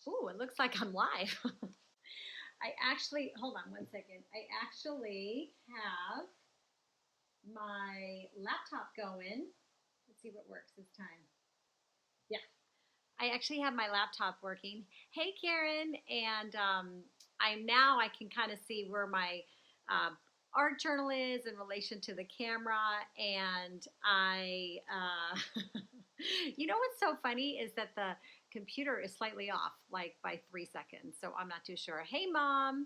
Ooh, it looks like I'm live. I actually, hold on one second. I actually have my laptop going. Let's see what works this time. Yeah, I actually have my laptop working. Hey, Karen, and I can kind of see where my uh, art journal is in relation to the camera, and you know what's so funny is that the computer is slightly off, like by 3 seconds. So I'm not too sure. Hey, mom,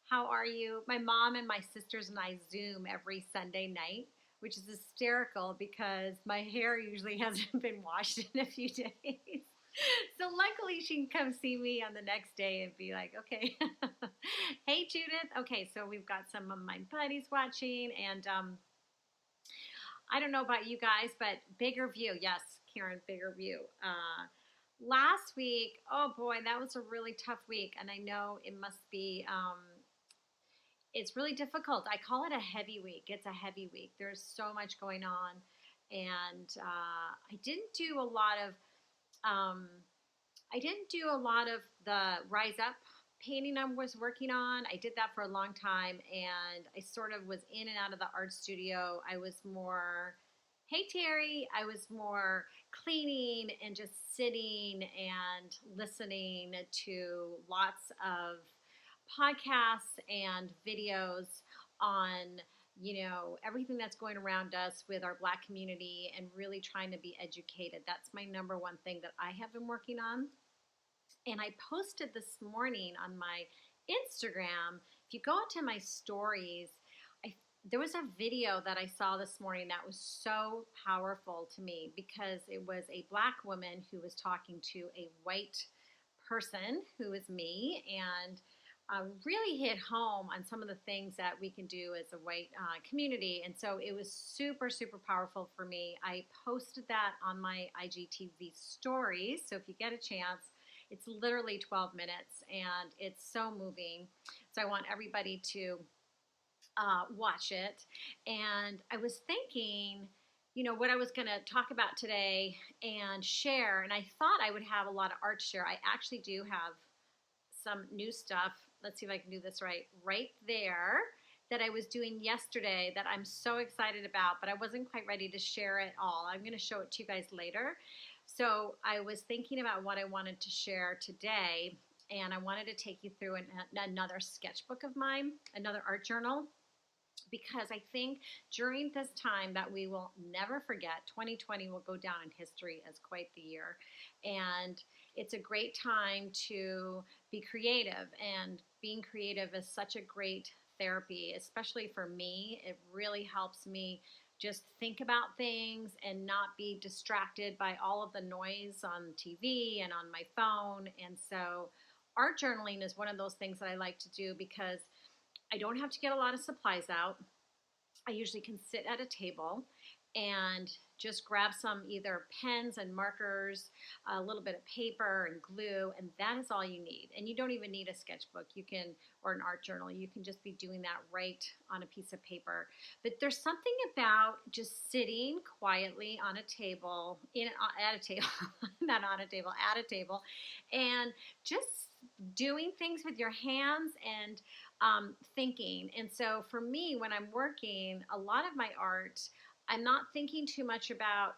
how are you? My mom and my sisters and I Zoom every Sunday night, which is hysterical because my hair usually hasn't been washed in a few days. So luckily she can come see me on the next day and be like, okay, hey Judith. Okay, so we've got some of my buddies watching, and I don't know about you guys, but bigger view. Yes, Karen, bigger view. Last week, oh boy, that was a really tough week, and I know it must be. It's really difficult. I call it a heavy week. It's a heavy week. There's so much going on, and I didn't do a lot of. Um, I didn't do a lot of the rise up painting I was working on. I did that for a long time, and I sort of was in and out of the art studio. I was more, hey Terry, I was more cleaning and just sitting and listening to lots of podcasts and videos on everything that's going around us with our Black community, and really trying to be educated. That's my number one thing that I have been working on. And I posted this morning on my Instagram. If you go to my stories, I, there was a video that I saw this morning that was so powerful to me, because it was a Black woman who was talking to a white person who is me, and really hit home on some of the things that we can do as a white community. And so it was super, super powerful for me. I posted that on my IGTV stories. So if you get a chance, it's literally 12 minutes and it's so moving. So I want everybody to watch it. And I was thinking, what I was going to talk about today and share. And I thought I would have a lot of art to share. I actually do have some new stuff. Let's see if I can do this right there, that I was doing yesterday that I'm so excited about, but I wasn't quite ready to share it all. I'm going to show it to you guys later. So I was thinking about what I wanted to share today, and I wanted to take you through another sketchbook of mine, another art journal, because I think during this time that we will never forget, 2020 will go down in history as quite the year. And it's a great time to be creative, and being creative is such a great therapy, especially for me. It really helps me just think about things and not be distracted by all of the noise on TV and on my phone. And so art journaling is one of those things that I like to do, because I don't have to get a lot of supplies out. I usually can sit at a table and just grab some either pens and markers, a little bit of paper and glue, and that is all you need. And you don't even need a sketchbook, or an art journal. You can just be doing that right on a piece of paper. But there's something about just sitting quietly on a table, at a table, not on a table, at a table, and just doing things with your hands and thinking. And so for me, when I'm working, a lot of my art, I'm not thinking too much about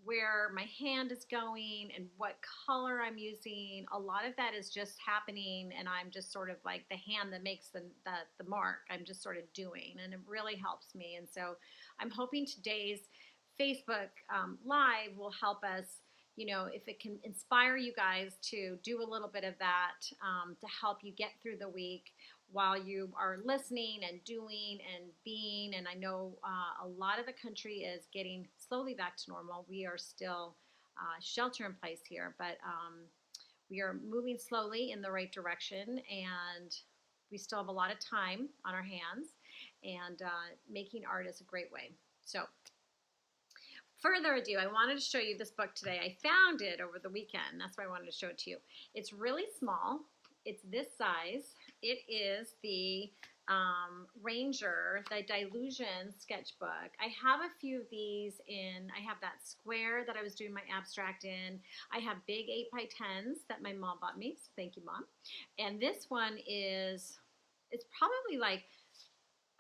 where my hand is going and what color I'm using. A lot of that is just happening, and I'm just sort of like the hand that makes the mark. I'm just sort of doing, and it really helps me. And so I'm hoping today's Facebook Live will help us, if it can inspire you guys to do a little bit of that, to help you get through the week while you are listening and doing and being. And I know a lot of the country is getting slowly back to normal. We are still shelter in place here, but we are moving slowly in the right direction, and we still have a lot of time on our hands, and making art is a great way. So further ado, I wanted to show you this book today. I found it over the weekend. That's why I wanted to show it to you. It's really small. It's this size. It is the Ranger, the Dilution sketchbook. I have a few of these in, I have that square that I was doing my abstract in. I have big 8x10s that my mom bought me, so thank you, Mom. And this one is, it's probably like,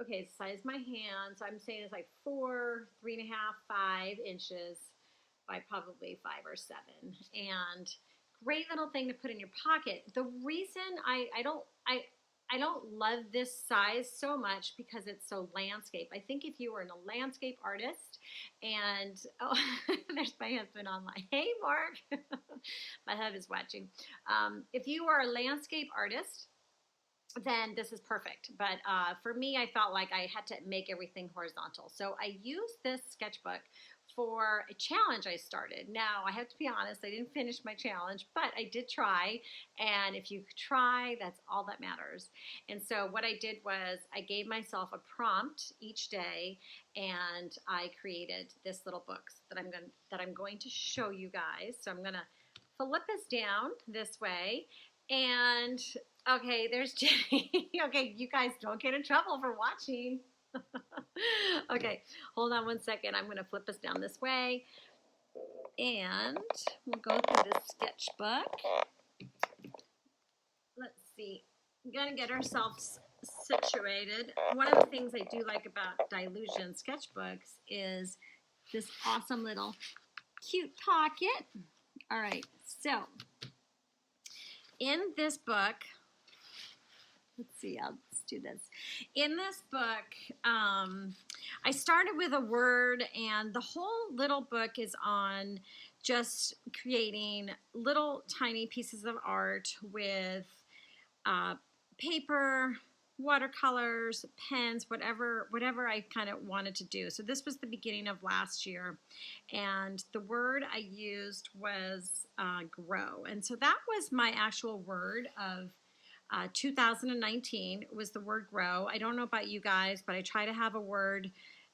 okay, size my hand, so I'm saying it's like 4, 3.5, 5 inches by probably 5 or 7. And great little thing to put in your pocket. The reason I don't love this size so much because it's so landscape. I think if you were a landscape artist and, oh, there's my husband online. Hey, Mark. My hub is watching. If you are a landscape artist, then this is perfect. But for me, I felt like I had to make everything horizontal. So I used this sketchbook for a challenge I started. Now, I have to be honest, I didn't finish my challenge, but I did try. And if you try, that's all that matters. And so what I did was I gave myself a prompt each day, and I created this little book that I'm going to show you guys. So I'm going to flip this down this way. And okay, there's Jenny. Okay, you guys don't get in trouble for watching. Okay, hold on one second. I'm going to flip us down this way. And we'll go through this sketchbook. Let's see. I'm going to get ourselves situated. One of the things I do like about Dilution sketchbooks is this awesome little cute pocket. All right, so in this book, let's see, let's do this. In this book, I started with a word, and the whole little book is on just creating little tiny pieces of art with paper, watercolors, pens, whatever I kind of wanted to do. So this was the beginning of last year, and the word I used was grow. And so that was my actual word of 2019 was the word grow. I don't know about you guys, but I try to have a word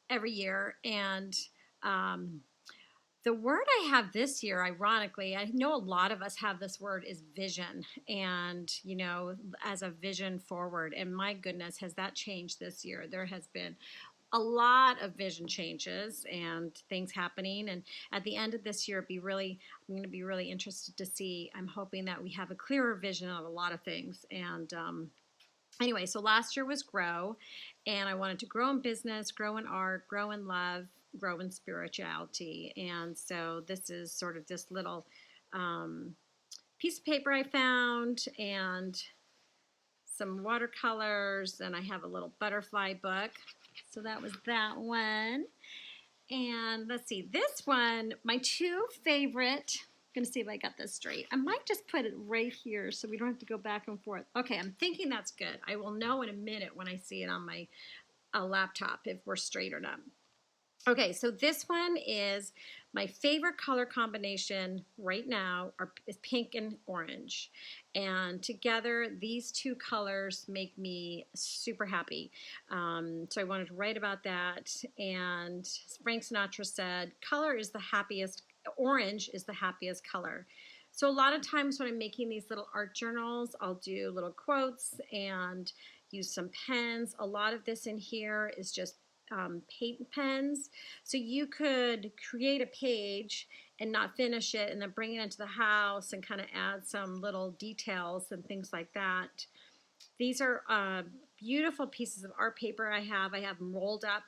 every year. And the word I have this year, ironically, I know a lot of us have this word, is vision. And, you know, as a vision forward. And my goodness, has that changed this year? There has been a lot of vision changes and things happening. And at the end of this year, I'm going to be really interested to see. I'm hoping that we have a clearer vision of a lot of things. And anyway, so last year was grow, and I wanted to grow in business, grow in art, grow in love, grow in spirituality. And so this is sort of this little piece of paper I found, and some watercolors, and I have a little butterfly book. So that was that one. And let's see, this one, my two favorite, I'm going to see if I got this straight. I might just put it right here so we don't have to go back and forth. Okay, I'm thinking that's good. I will know in a minute when I see it on my laptop if we're straight or not. Okay, so this one is my favorite color combination right now is pink and orange. And together, these two colors make me super happy. So I wanted to write about that. And Frank Sinatra said, orange is the happiest color. So a lot of times when I'm making these little art journals, I'll do little quotes and use some pens. A lot of this in here is just paint pens. So you could create a page and not finish it and then bring it into the house and kind of add some little details and things like that. These are beautiful pieces of art paper I have. I have them rolled up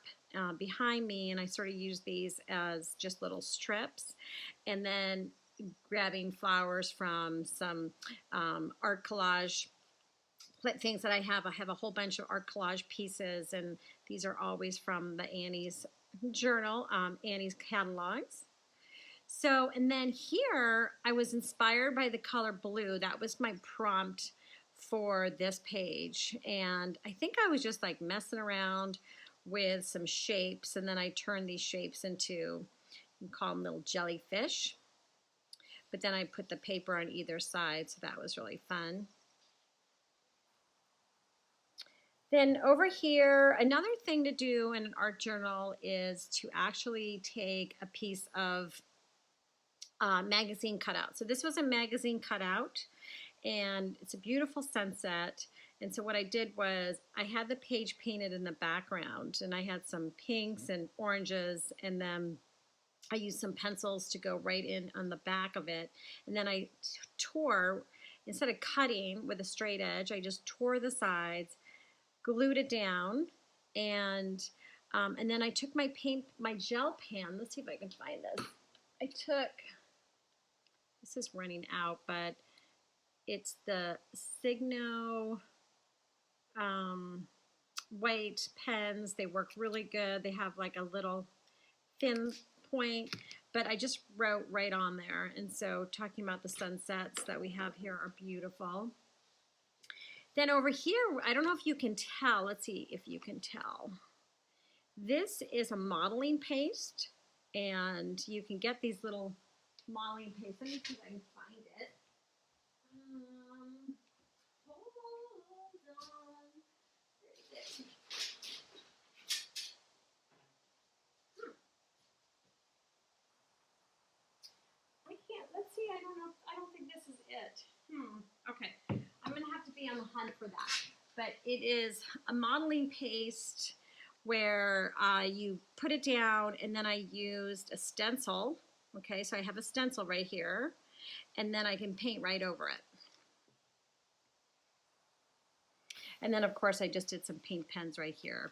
behind me, and I sort of use these as just little strips. And then grabbing flowers from some art collage things that I have a whole bunch of art collage pieces, and these are always from the Annie's journal, Annie's catalogs. So, and then here I was inspired by the color blue. That was my prompt for this page, and I think I was just like messing around with some shapes, and then I turned these shapes into, you can call them little jellyfish, but then I put the paper on either side, so that was really fun. Then over here, another thing to do in an art journal is to actually take a piece of magazine cutout. So this was a magazine cutout, and it's a beautiful sunset. And so what I did was I had the page painted in the background, and I had some pinks and oranges, and then I used some pencils to go right in on the back of it. And then I tore, instead of cutting with a straight edge, I just tore the sides, glued it down, and and then I took my gel pen. Let's see if I can find this. I took, this is running out, but it's the Signo white pens. They work really good. They have like a little thin point, but I just wrote right on there. And so talking about the sunsets that we have here are beautiful. Then over here, I don't know if you can tell. Let's see if you can tell. This is a modeling paste, and you can get these little modeling paste. Let me see if I can find it. Hold on. There it is. I can't. Let's see. I don't know. I don't think this is it. Okay. I'm going to have to be on the hunt for that. But it is a modeling paste where you put it down, and then I used a stencil. Okay, so I have a stencil right here, and then I can paint right over it. And then, of course, I just did some pink pens right here.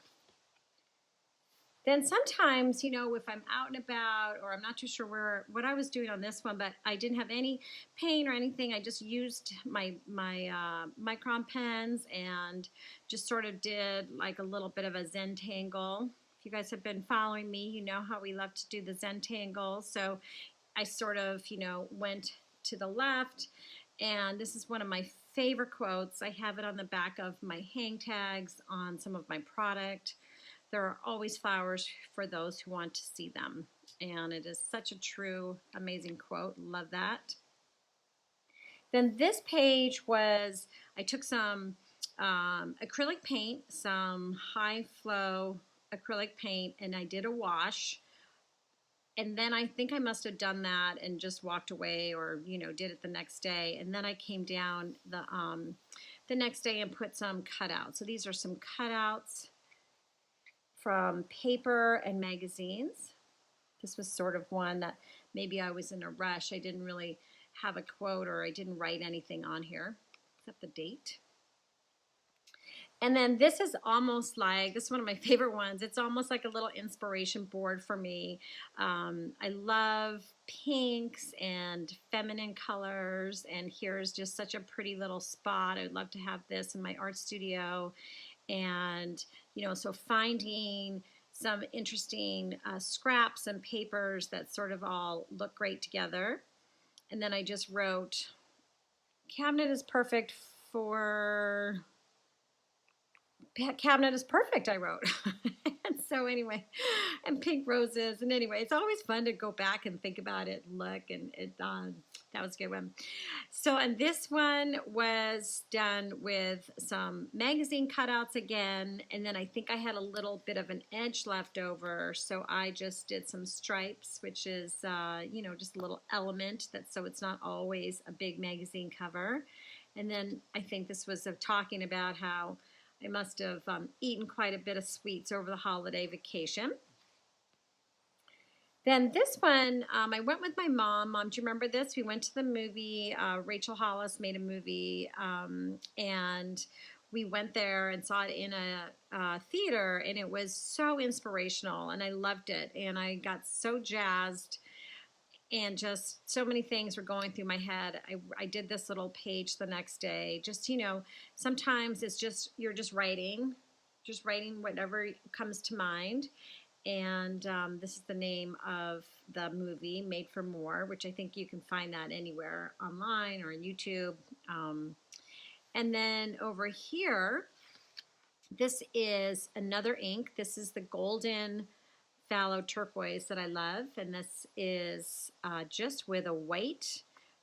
Then sometimes, you know, if I'm out and about, or I'm not too sure what I was doing on this one, but I didn't have any paint or anything. I just used my Micron pens and just sort of did like a little bit of a Zentangle. If you guys have been following me, you know how we love to do the Zentangle. So I sort of, you know, went to the left, and this is one of my favorite quotes. I have it on the back of my hang tags on some of my product. There are always flowers for those who want to see them. And it is such a true, amazing quote. Love that. Then this page was, I took some acrylic paint, some high flow acrylic paint, and I did a wash. And then I think I must have done that and just walked away, or, you know, did it the next day. And then I came down the next day and put some cutouts. So these are some cutouts from paper and magazines. This was sort of one that maybe I was in a rush. I didn't really have a quote, or I didn't write anything on here except the date. And then this is almost like, this is one of my favorite ones. It's almost like a little inspiration board for me. I love pinks and feminine colors, and here's just such a pretty little spot. I'd love to have this in my art studio. And, you know, so finding some interesting scraps and papers that sort of all look great together. And then I just wrote, cabinet is perfect, I wrote. And so anyway, and pink roses. And anyway, it's always fun to go back and think about it, look, and that was a good one. So, and this one was done with some magazine cutouts again. And then I think I had a little bit of an edge left over. So I just did some stripes, which is, you know, just a little element so it's not always a big magazine cover. And then I think this was of talking about how I must have eaten quite a bit of sweets over the holiday vacation. Then this one, I went with my mom. Mom, do you remember this? We went to the movie. Rachel Hollis made a movie, and we went there and saw it in a theater, and it was so inspirational, and I loved it, and I got so jazzed, and just so many things were going through my head. I did this little page the next day. Just, you know, sometimes it's just, you're just writing whatever comes to mind. And this is the name of the movie, Made for More, which I think you can find that anywhere online or on YouTube. And then over here, this is another ink. This is the Golden Phthalo Turquoise that I love. And this is just with a white,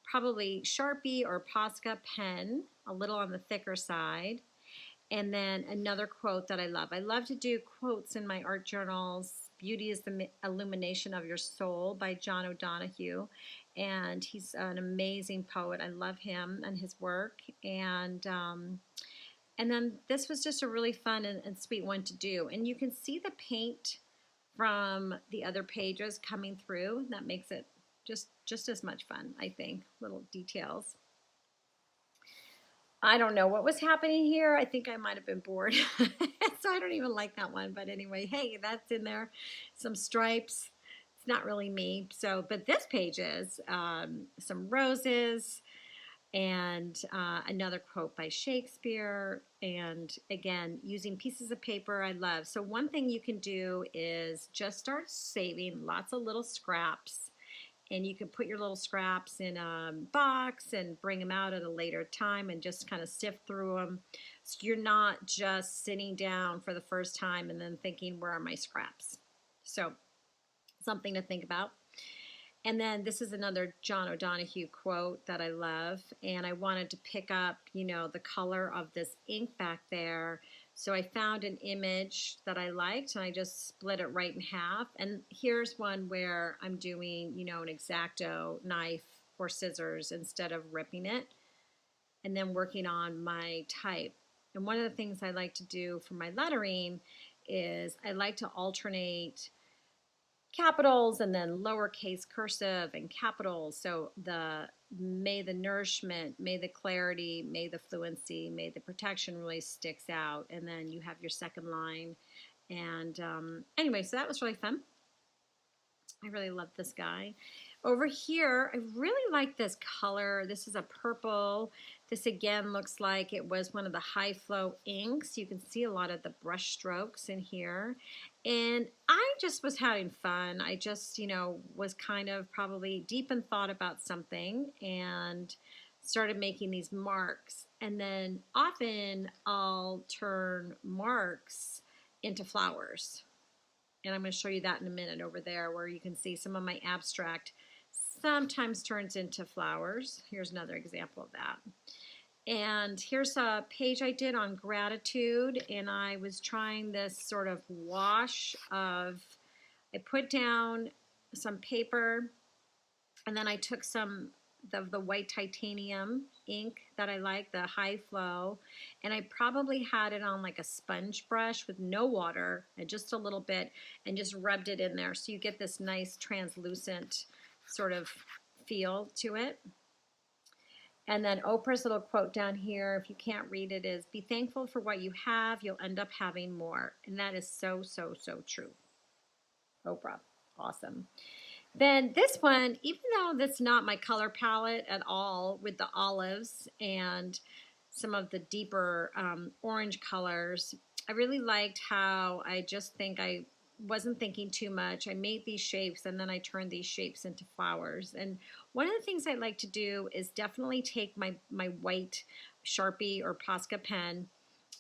probably Sharpie or Posca pen, a little on the thicker side. And then another quote that I love. I love to do quotes in my art journals. Beauty is the Illumination of Your Soul by John O'Donohue. and he's an amazing poet. I love him and his work. And then this was just a really fun and sweet one to do. And you can see the paint from the other pages coming through. That makes it just as much fun, I think. Little details. I don't know what was happening here. I think I might have been bored. So I don't even like that one. But anyway, hey, that's in there. Some stripes. It's not really me. So, but this page is some roses and another quote by Shakespeare. And again, using pieces of paper I love. So one thing you can do is just start saving lots of little scraps. And you can put your little scraps in a box and bring them out at a later time and just kind of sift through them. So you're not just sitting down for the first time and then thinking, where are my scraps? So something to think about. And then this is another John O'Donohue quote that I love. And I wanted to pick up, the color of this ink back there. So I found an image that I liked and I just split it right in half. And here's one where I'm doing, an X-Acto knife or scissors instead of ripping it, and then working on my type. And one of the things I like to do for my lettering is I like to alternate capitals and then lowercase cursive and capitals. So may the nourishment, may the clarity, may the fluency, may the protection really sticks out. And then you have your second line. And anyway, so that was really fun. I really love this guy. Over here, I really like this color. This is a purple. This again looks like it was one of the high flow inks. You can see a lot of the brush strokes in here. And I just was having fun. I just, was kind of probably deep in thought about something and started making these marks. And then often I'll turn marks into flowers. And I'm going to show you that in a minute over there, where you can see some of my abstract sometimes turns into flowers. Here's another example of that. And here's a page I did on gratitude, and I was trying this sort of wash of, I put down some paper, and then I took some of the white titanium ink that I like, the high flow, and I probably had it on like a sponge brush with no water and just a little bit, and just rubbed it in there. So you get this nice translucent sort of feel to it. And then Oprah's little quote down here, if you can't read it, is, be thankful for what you have, you'll end up having more. And that is so, so, so true. Oprah, awesome. Then this one, even though that's not my color palette at all, with the olives and some of the deeper orange colors, I really liked how I just think I wasn't thinking too much. I made these shapes and then I turned these shapes into flowers. And one of the things I like to do is definitely take my white Sharpie or Posca pen.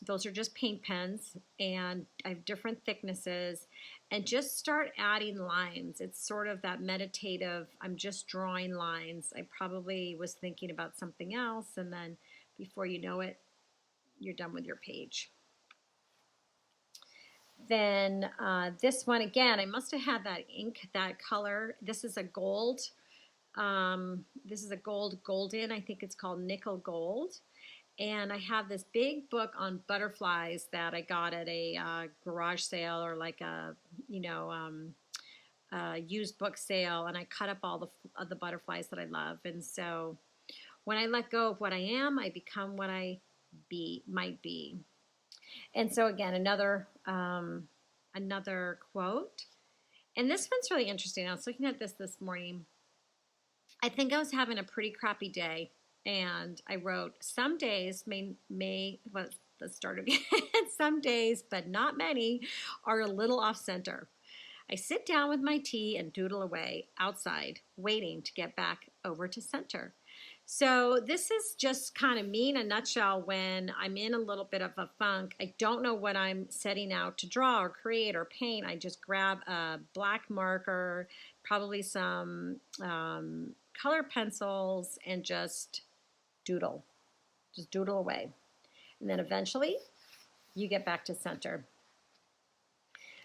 Those are just paint pens, and I have different thicknesses, and just start adding lines. It's sort of that meditative, I'm just drawing lines. I probably was thinking about something else, and then before you know it, you're done with your page. Then this one, again, I must have had that ink, that color. This is a gold. This is a golden, I think it's called nickel gold. And I have this big book on butterflies that I got at a garage sale, or like a, used book sale. And I cut up all the butterflies that I love. And so when I let go of what I am, I become what I might be. And so again, another quote. And this one's really interesting. I was looking at this morning. I think I was having a pretty crappy day. And I wrote, some days let's start again. Some days, but not many, are a little off center. I sit down with my tea and doodle away outside, waiting to get back over to center. So this is just kind of me in a nutshell. When I'm in a little bit of a funk, I don't know what I'm setting out to draw or create or paint. I just grab a black marker, probably some color pencils, and just doodle away. And then eventually you get back to center.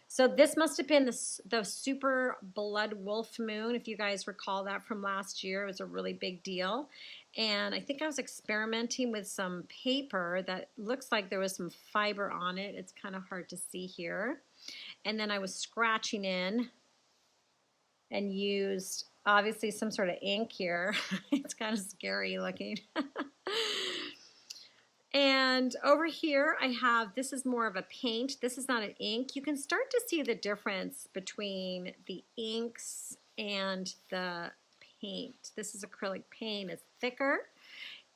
So this must have been the super blood wolf moon, if you guys recall that from last year. It was a really big deal. And I think I was experimenting with some paper that looks like there was some fiber on it. It's kind of hard to see here. And then I was scratching in and used obviously some sort of ink here. It's kind of scary looking. And over here I have, this is more of a paint. This is not an ink. You can start to see the difference between the inks and the paint. This is acrylic paint. It's thicker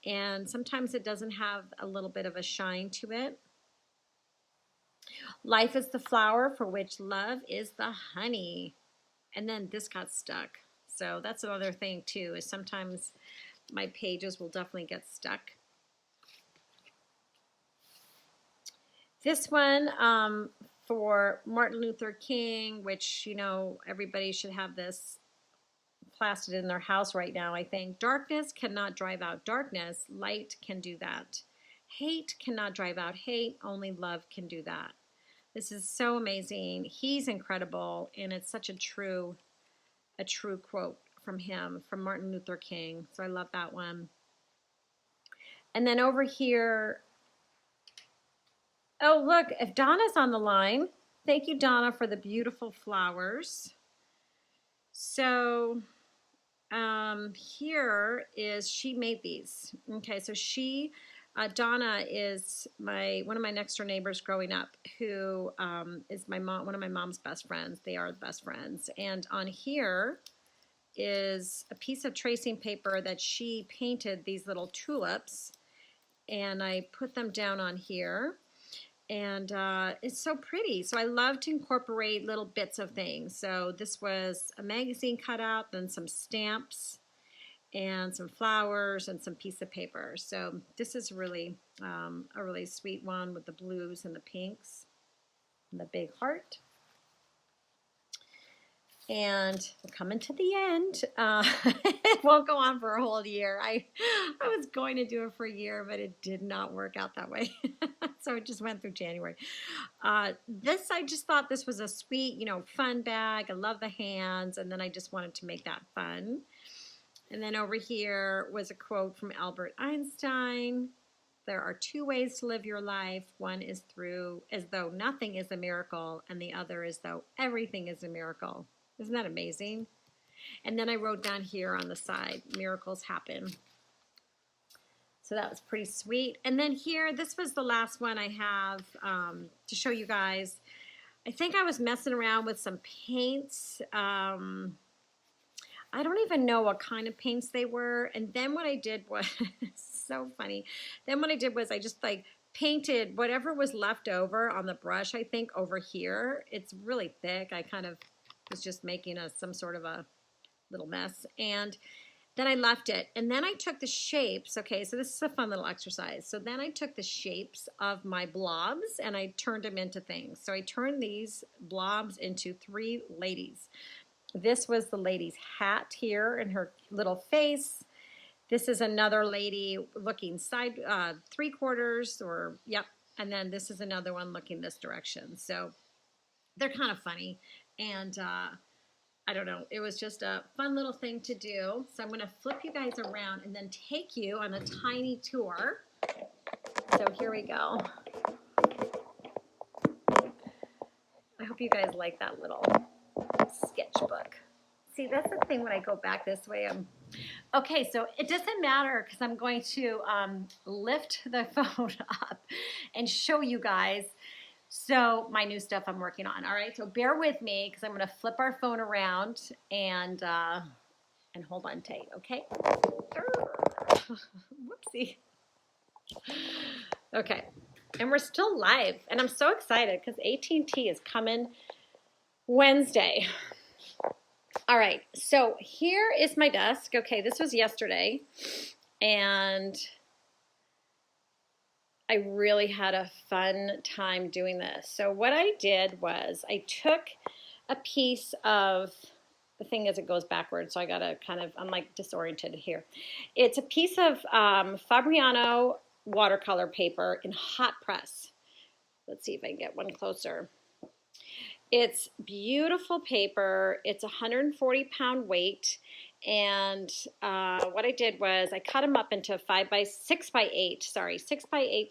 and sometimes it doesn't have a little bit of a shine to it. Life is the flower for which love is the honey. And then this got stuck. So that's another thing too, is sometimes my pages will definitely get stuck. This one for Martin Luther King, which, you know, everybody should have this plastered in their house right now, I think. Darkness cannot drive out darkness. Light can do that. Hate cannot drive out hate. Only love can do that. This is so amazing. He's incredible, and it's such a true quote from him, from Martin Luther King. So I love that one. And then over here, oh, look, if Donna's on the line, thank you, Donna, for the beautiful flowers. So here is, she made these. Okay, so she, Donna is one of my next door neighbors growing up, who is one of my mom's best friends. They are the best friends. And on here is a piece of tracing paper that she painted these little tulips, and I put them down on here. And it's so pretty. So I love to incorporate little bits of things. So this was a magazine cutout, then some stamps, and some flowers, and some piece of paper. So this is really a really sweet one with the blues and the pinks and the big heart. And we're coming to the end. It won't go on for a whole year. I was going to do it for a year, but it did not work out that way. So it just went through January. I just thought this was a sweet, you know, fun bag. I love the hands, and then I just wanted to make that fun. And then over here was a quote from Albert Einstein. There are two ways to live your life. One is through as though nothing is a miracle, and the other is though everything is a miracle. Isn't that amazing? And then I wrote down here on the side, miracles happen. So that was pretty sweet. And then here, this was the last one I have to show you guys. I think I was messing around with some paints. I don't even know what kind of paints they were. And then what I did was, so funny. Then what I did was I just like painted whatever was left over on the brush, I think, over here. It's really thick. I kind of was just making some sort of a little mess. And then I left it. And then I took the shapes. Okay, so this is a fun little exercise. So then I took the shapes of my blobs and I turned them into things. So I turned these blobs into three ladies. This was the lady's hat here and her little face. This is another lady looking side, 3/4 or, yep. And then this is another one looking this direction. So they're kind of funny. And I don't know, it was just a fun little thing to do. So I'm going to flip you guys around and then take you on a tiny tour. So here we go. I hope you guys like that little sketchbook. See, that's the thing when I go back this way. Okay, so it doesn't matter because I'm going to lift the phone up and show you guys my new stuff I'm working on. All right, so bear with me because I'm going to flip our phone around and hold on tight, okay? Whoopsie. Okay, and we're still live, and I'm so excited because AT&T is coming Wednesday. All right, so here is my desk. Okay, this was yesterday, and I really had a fun time doing this. So what I did was I took a piece of, the thing is it goes backwards, so I gotta I'm like disoriented here. It's a piece of Fabriano watercolor paper in hot press. Let's see if I can get one closer. It's beautiful paper. It's 140-pound weight. And what I did was I cut them up into 6x8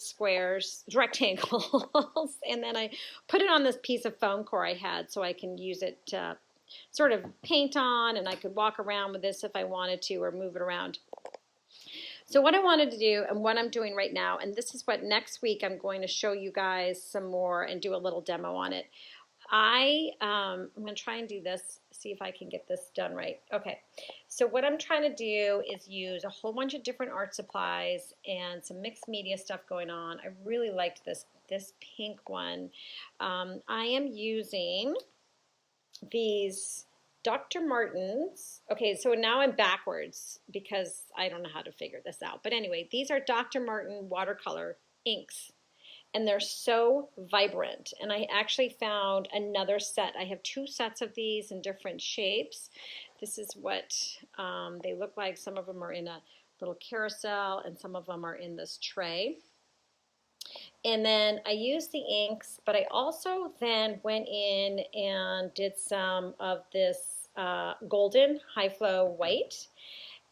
squares, rectangles. And then I put it on this piece of foam core I had so I can use it to sort of paint on, and I could walk around with this if I wanted to or move it around. So what I wanted to do and what I'm doing right now, and this is what next week I'm going to show you guys some more and do a little demo on it. I'm going to try and do this, see if I can get this done right. Okay, so what I'm trying to do is use a whole bunch of different art supplies and some mixed media stuff going on. I really liked this pink one. I am using these Dr. Martens. Okay, so now I'm backwards because I don't know how to figure this out. But anyway, these are Dr. Martin watercolor inks. And they're so vibrant. And I actually found another set. I have 2 sets of these in different shapes. This is what they look like. Some of them are in a little carousel, and some of them are in this tray. And then I used the inks, but I also then went in and did some of this golden high flow white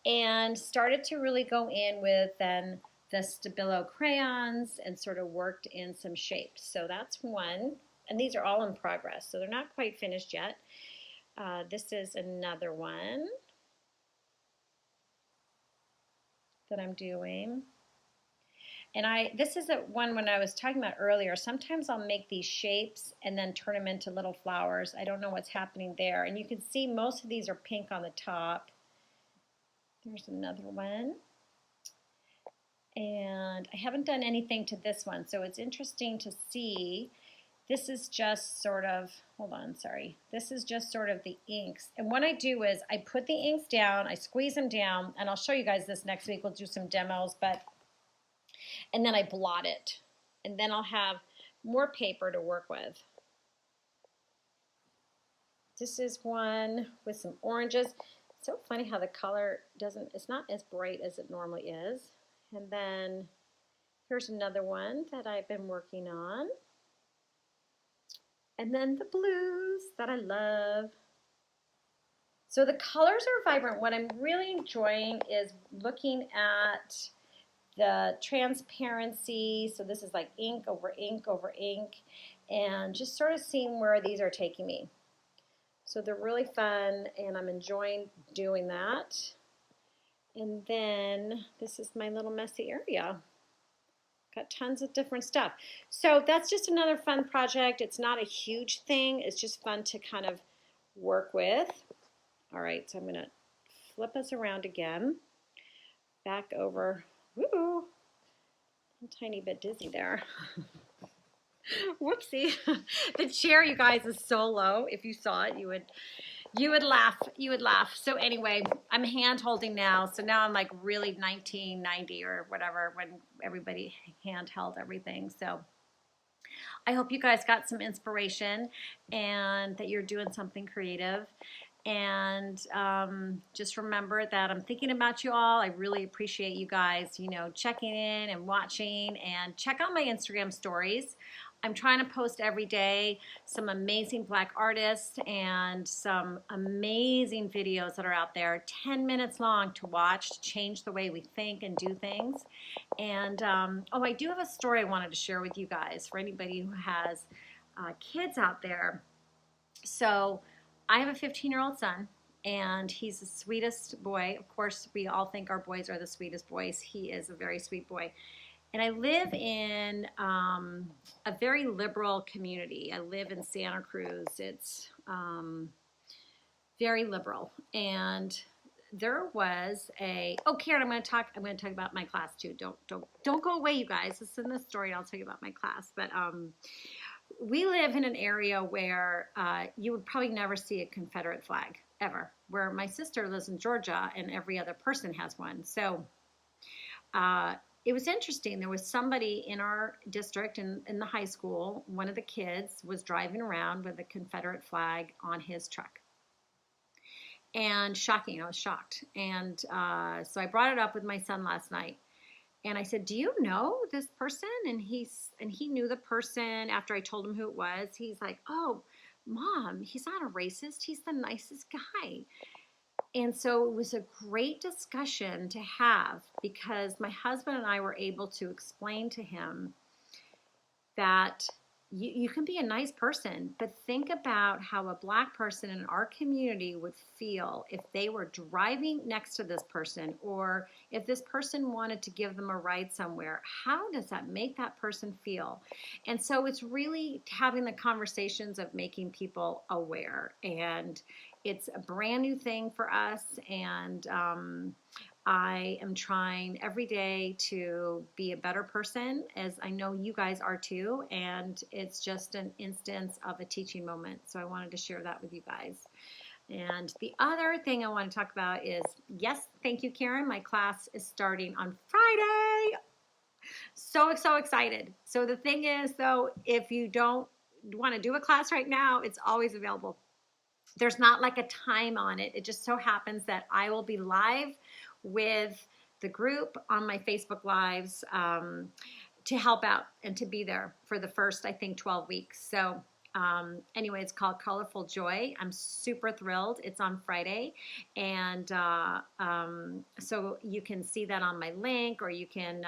and started to really go in with then the Stabilo crayons and sort of worked in some shapes. So that's one. And these are all in progress, so they're not quite finished yet. This is another one that I'm doing. And this is one when I was talking about earlier. Sometimes I'll make these shapes and then turn them into little flowers. I don't know what's happening there. And you can see most of these are pink on the top. There's another one. And I haven't done anything to this one, so it's interesting to see. This is just sort of, hold on, sorry. This is just sort of the inks. And what I do is I put the inks down, I squeeze them down, and I'll show you guys this next week. We'll do some demos, and then I blot it. And then I'll have more paper to work with. This is one with some oranges. It's so funny how the color it's not as bright as it normally is. And then here's another one that I've been working on. And then the blues that I love. So the colors are vibrant. What I'm really enjoying is looking at the transparency. So this is like ink over ink over ink, and just sort of seeing where these are taking me. So they're really fun, and I'm enjoying doing that. And then this is my little messy area. Got tons of different stuff. So that's just another fun project. It's not a huge thing. It's just fun to kind of work with. All right, so I'm going to flip us around again. Back over. Woo! A tiny bit dizzy there. Whoopsie. The chair, you guys, is so low. If you saw it, you would laugh. You would laugh. So anyway, I'm hand holding now. So now I'm like really 1990 or whatever when everybody hand held everything. So I hope you guys got some inspiration and that you're doing something creative. And just remember that I'm thinking about you all. I really appreciate you guys, checking in and watching. And check out my Instagram stories. I'm trying to post every day some amazing Black artists and some amazing videos that are out there, 10 minutes long to watch, to change the way we think and do things. And, I do have a story I wanted to share with you guys for anybody who has kids out there. So I have a 15-year-old son, and he's the sweetest boy. Of course, we all think our boys are the sweetest boys. He is a very sweet boy. And I live in a very liberal community. I live in Santa Cruz. It's very liberal. And there was Karen, I'm going to talk about my class too. Don't go away, you guys. This is in the story. I'll tell you about my class. But we live in an area where you would probably never see a Confederate flag ever. Where my sister lives in Georgia, and every other person has one. So it was interesting. There was somebody in our district in the high school, one of the kids was driving around with a Confederate flag on his truck. And shocking, I was shocked. And so I brought it up with my son last night. And I said, do you know this person? And he knew the person after I told him who it was. He's like, oh, Mom, he's not a racist. He's the nicest guy. And so it was a great discussion to have because my husband and I were able to explain to him that you can be a nice person, but think about how a Black person in our community would feel if they were driving next to this person, or if this person wanted to give them a ride somewhere. How does that make that person feel? And so it's really having the conversations of making people aware. And it's a brand new thing for us. And I am trying every day to be a better person, as I know you guys are too. And it's just an instance of a teaching moment. So I wanted to share that with you guys. And the other thing I want to talk about is, yes, thank you, Karen. My class is starting on Friday. So excited. So the thing is, though, if you don't want to do a class right now, it's always available. There's not like a time on it. It just so happens that I will be live with the group on my Facebook Lives to help out and to be there for the first, I think, 12 weeks. So anyway, it's called Colorful Joy. I'm super thrilled. It's on Friday. And so you can see that on my link, or you can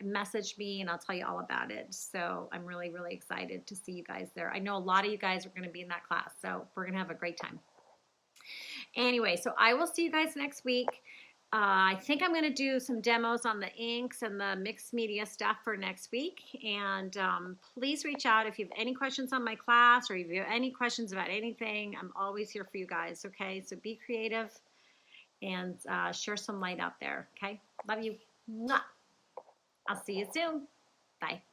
message me and I'll tell you all about it. So I'm really, really excited to see you guys there. I know a lot of you guys are going to be in that class, so we're going to have a great time. Anyway, so I will see you guys next week. I think I'm going to do some demos on the inks and the mixed media stuff for next week. And please reach out if you have any questions on my class, or if you have any questions about anything. I'm always here for you guys, okay? So be creative and share some light out there, okay? Love you. Mwah. I'll see you soon. Bye.